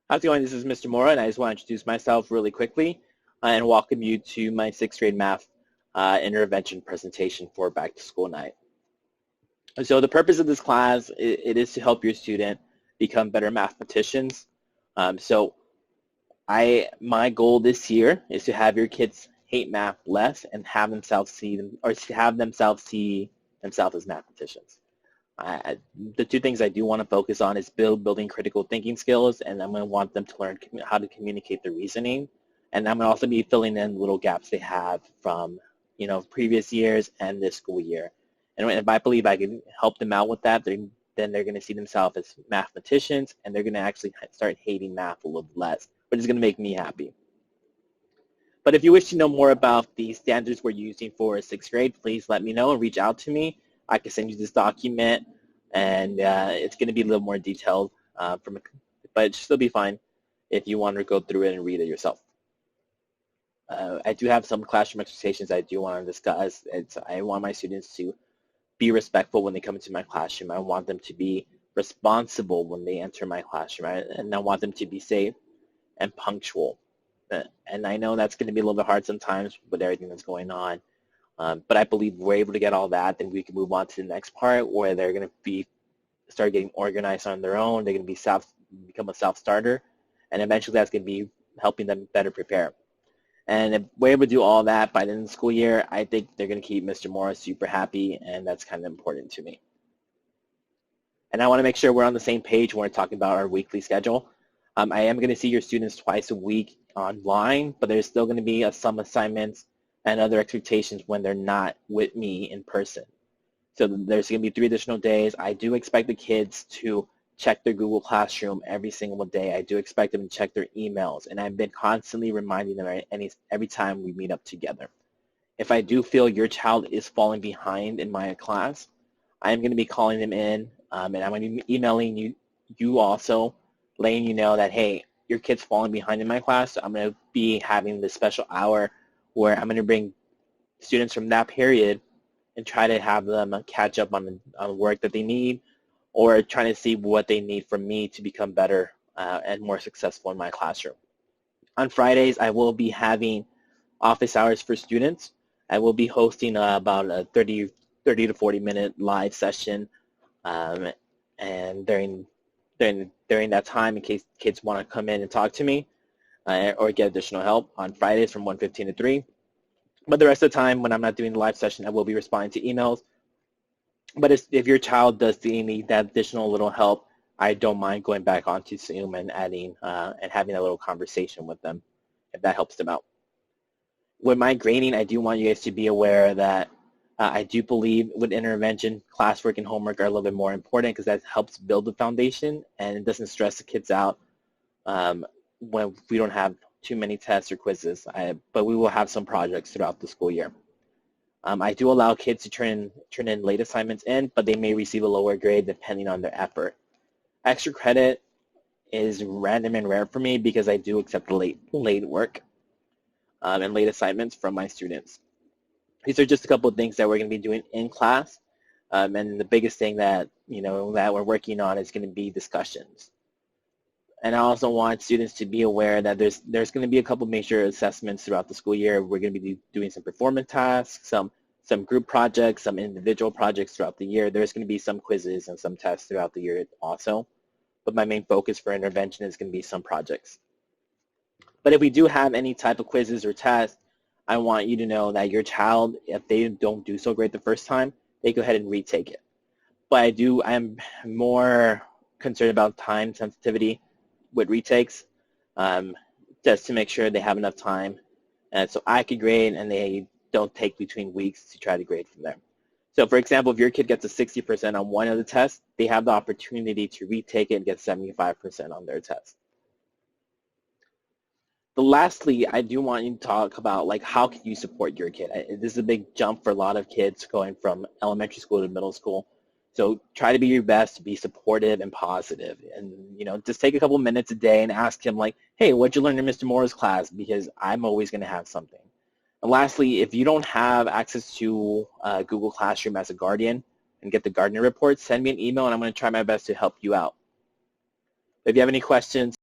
How's it going? This is Mr. Mora, and I just want to introduce myself really quickly and welcome you to my sixth grade math intervention presentation for back to school night. So the purpose of this class, it is to help your student become better mathematicians. So my goal this year is to have your kids hate math less and have themselves see them, or have themselves see themselves as mathematicians. The two things I do want to focus on is building critical thinking skills, and I'm going to want them to learn how to communicate their reasoning. And I'm going to also be filling in little gaps they have from, previous years and this school year. And if I believe I can help them out with that, then they're going to see themselves as mathematicians, and they're going to actually start hating math a little less, which is going to make me happy. But if you wish to know more about the standards we're using for sixth grade, please let me know and reach out to me. I can send you this document, and it's going to be a little more detailed, but it should still be fine if you want to go through it and read it yourself. I do have some classroom exercises I do want to discuss. I want my students to be respectful when they come into my classroom. I want them to be responsible when they enter my classroom, and I want them to be safe and punctual. And I know that's going to be a little bit hard sometimes with everything that's going on. But I believe we're able to get all that, then we can move on to the next part where they're going to start getting organized on their own. They're going to become a self-starter, and eventually that's going to be helping them better prepare. And if we're able to do all that by the end of the school year, I think they're going to keep Mr. Morris super happy, and that's kind of important to me. And I want to make sure we're on the same page when we're talking about our weekly schedule. I am going to see your students twice a week online, but there's still going to be some assignments and other expectations when they're not with me in person. So there's going to be 3 additional days. I do expect the kids to check their Google Classroom every single day. I do expect them to check their emails, and I've been constantly reminding them every time we meet up together. If I do feel your child is falling behind in my class, I'm going to be calling them in, and I'm going to be emailing you also, letting you know that, hey, your kid's falling behind in my class. So I'm going to be having this special hour where I'm going to bring students from that period and try to have them catch up on the work that they need, or trying to see what they need from me to become better and more successful in my classroom. On Fridays, I will be having office hours for students. I will be hosting about a 30 to 40-minute live session, and during that time, in case kids want to come in and talk to me or get additional help on Fridays from 1:15 to 3. But the rest of the time, when I'm not doing the live session, I will be responding to emails. But if your child does need that additional little help, I don't mind going back onto Zoom and adding and having a little conversation with them if that helps them out. With my grading, I do want you guys to be aware that I do believe with intervention, classwork and homework are a little bit more important because that helps build the foundation and it doesn't stress the kids out when we don't have too many tests or quizzes, but we will have some projects throughout the school year. I do allow kids to turn in late assignments in, but they may receive a lower grade depending on their effort. Extra credit is random and rare for me because I do accept late work and late assignments from my students. These are just a couple of things that we're going to be doing in class, and the biggest thing that that we're working on is going to be discussions. And I also want students to be aware that there's going to be a couple major assessments throughout the school year. We're going to be doing some performance tasks, some group projects, some individual projects throughout the year. There's going to be some quizzes and some tests throughout the year also. But my main focus for intervention is going to be some projects. But if we do have any type of quizzes or tests, I want you to know that your child, if they don't do so great the first time, they go ahead and retake it. But I'm more concerned about time sensitivity with retakes, just to make sure they have enough time, and so I could grade and they don't take between weeks to try to grade from there. So for example, if your kid gets a 60% on one of the tests, they have the opportunity to retake it and get 75% on their test. But lastly, I do want you to talk about how can you support your kid. This is a big jump for a lot of kids going from elementary school to middle school. So try to be your best to be supportive and positive, and just take a couple minutes a day and ask him hey, what'd you learn in Mr. Moore's class? Because I'm always going to have something. And lastly, if you don't have access to Google Classroom as a guardian and get the Gardener report, send me an email and I'm going to try my best to help you out. If you have any questions,